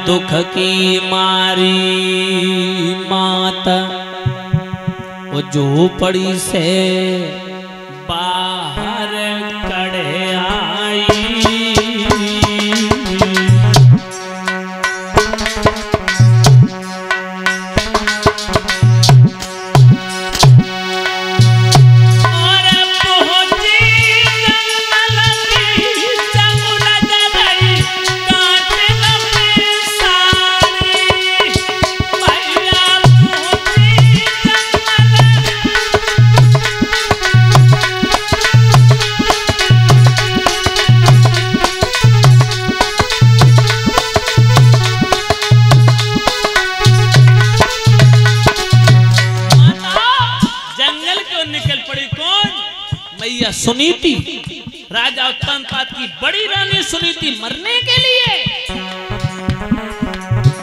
दुख की मारी माता वो झोपड़ी से बाहर कड़े आई। सुनीति राजा उत्तानपाद की बड़ी रानी सुनीति मरने के लिए।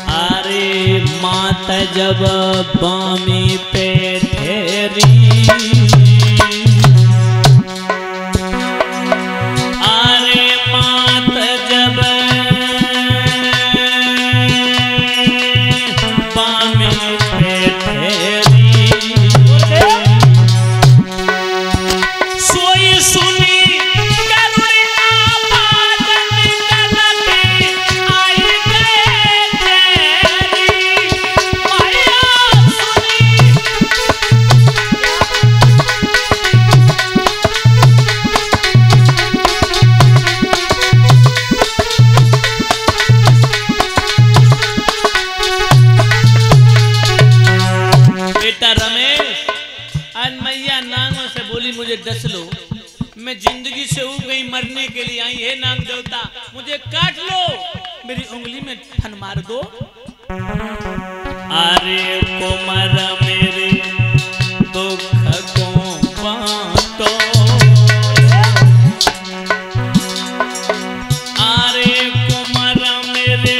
अरे माता जब बामी पे ठहरी, अरे माता जब बामी पे ठहरी, मुझे डस लो, मैं जिंदगी से उब गई, मरने के लिए आई है नाग देवता, मुझे काट लो, मेरी उंगली में फन मार दो। अरे कुमार मेरे दुख को बांटो, अरे कुमार मेरे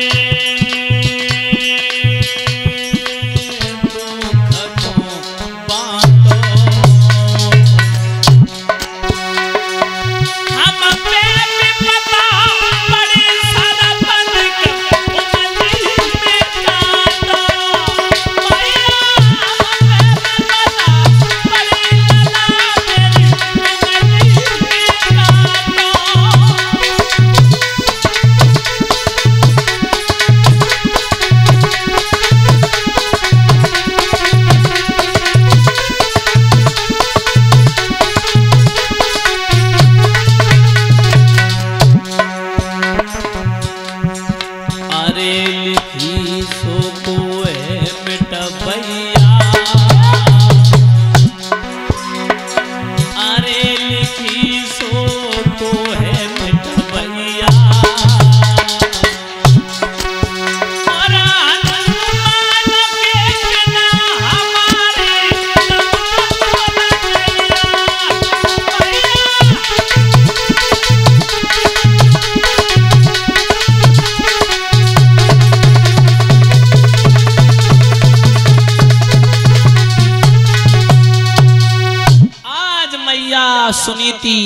सुनीति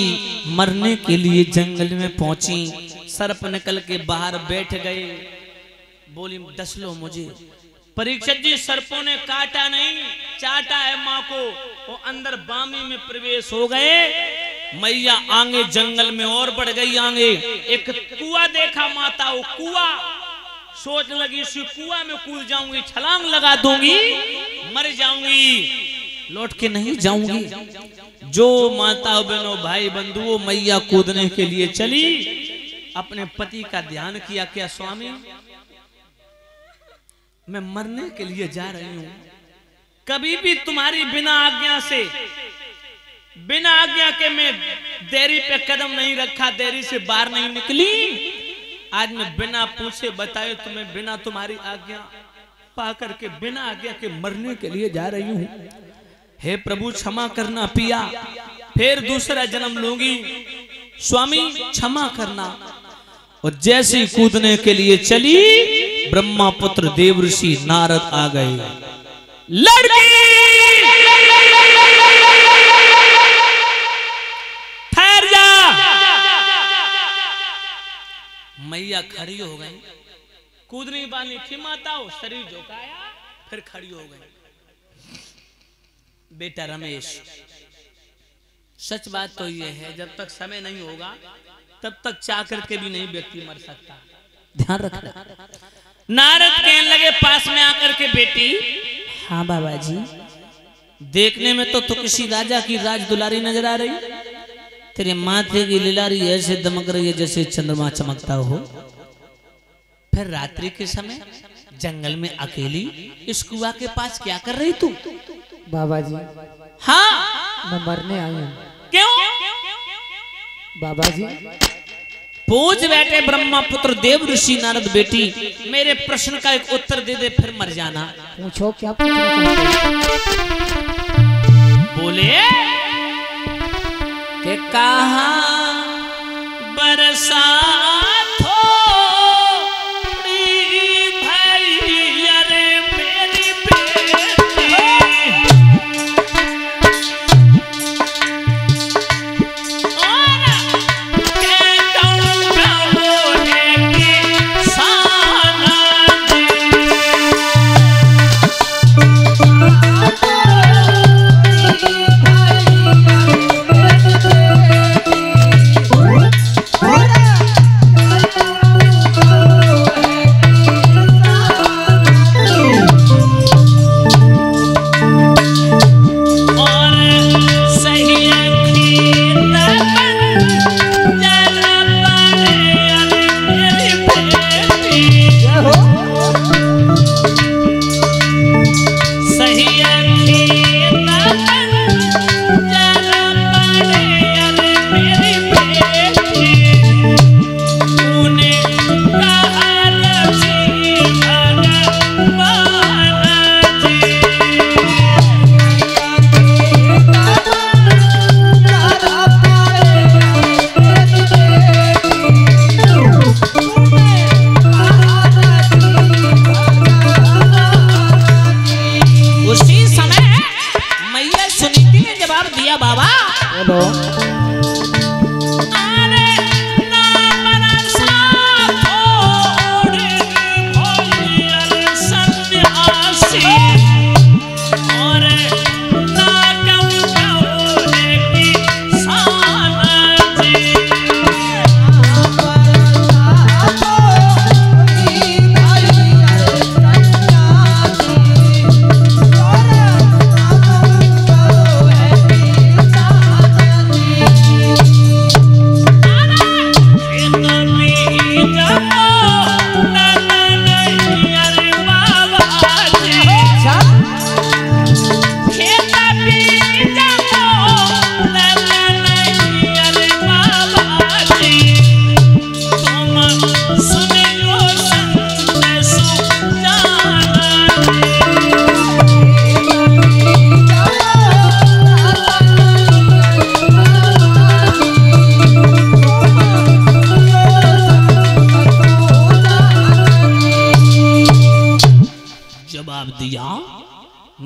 मरने के लिए जंगल में पहुंची, सर्प निकल के बाहर बैठ गए, बोली डस लो मुझे। परीक्षित जी सर्पों ने काटा नहीं, चाटा है माँ को, वो अंदर बामी में प्रवेश हो गए। मैया आगे जंगल में और बढ़ गई, आगे एक कुआं देखा माता, वो कुआं सोच लगी इस कुआं में कूद जाऊंगी, छलांग लगा दूंगी, मर जाऊंगी, लौट के नहीं जाऊंगी। जो माता बहनों भाई बंधुओं मैया कूदने के लिए चली, अपने पति का ध्यान किया, क्या स्वामी मैं मरने के लिए जा रही हूं, कभी भी तुम्हारी बिना आज्ञा से, बिना आज्ञा के मैं देरी पे कदम नहीं रखा, देरी से बाहर नहीं निकली, आज मैं बिना पूछे बताए तुम्हें, बिना तुम्हारी आज्ञा पा करके, बिना आज्ञा के मरने के लिए जा रही हूं। हे प्रभु क्षमा करना पिया, फिर दूसरा जन्म लूंगी, स्वामी क्षमा करना। और जैसे ही कूदने के लिए चली, ब्रह्मा पुत्र देवर्षि नारद आ गए। लड़की ठहर जा। मैया खड़ी हो गई, कूदनी बानी खिमाताओ, शरीर झुकाया, फिर खड़ी हो गई। बेटा रमेश, सच बात तो यह है, जब तक समय नहीं होगा तब तक चाह करके भी नहीं व्यक्ति मर सकता, ध्यान रखना। नारद कहने लगे पास में आकर के, बेटी हाँ बाबा जी, देखने में तो किसी राजा की राज दुलारी नजर आ रही, तेरे माथे की लिलारी ऐसे दमक रही है जैसे चंद्रमा चमकता हो। फिर रात्रि के समय जंगल में अकेली इस कुआं के पास क्या कर रही तू? बाबा जी हाँ मैं मरने आई हूँ। क्यों? बाबा जी पूछ बैठे ब्रह्मपुत्र देव ऋषि नारद, बेटी मेरे प्रश्न का एक उत्तर दे दे फिर मर जाना। पूछो क्या पूछना चाहते हो? बोले कि कहाँ बरसात थोड़ी भाई, अरे मेरी बेटी, और के गंगा मोहे की साना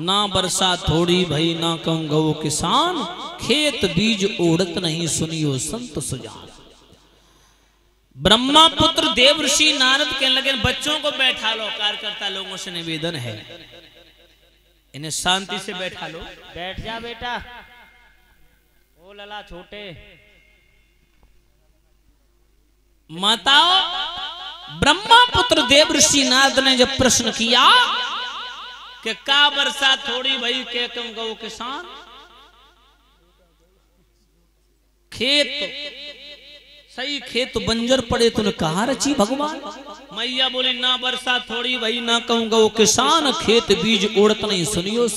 ना बरसा थोड़ी भई ना कहूँ वो किसान, खेत बीज ओढ़त नहीं सुनियो संत सुजान। ब्रह्मपुत्र देव ऋषि नारद कहने लगे बच्चों को बैठा लो, कार्यकर्ता लोगों से निवेदन है इन्हें शांति से बैठा लो। बैठ जा बेटा, ओ लला छोटे। माताओ, ब्रह्मपुत्र देव ऋषि नारद ने जब प्रश्न किया कि का बरसा थोड़ी भई के तुम गौ किसान, खेत सही खेत बंजर पड़े तूने कहा रची भगवान। मैया बोली ना बरसा थोड़ी भई ना कहूँ गौ किसान, खेत बीज ओढ़त नहीं सुनियो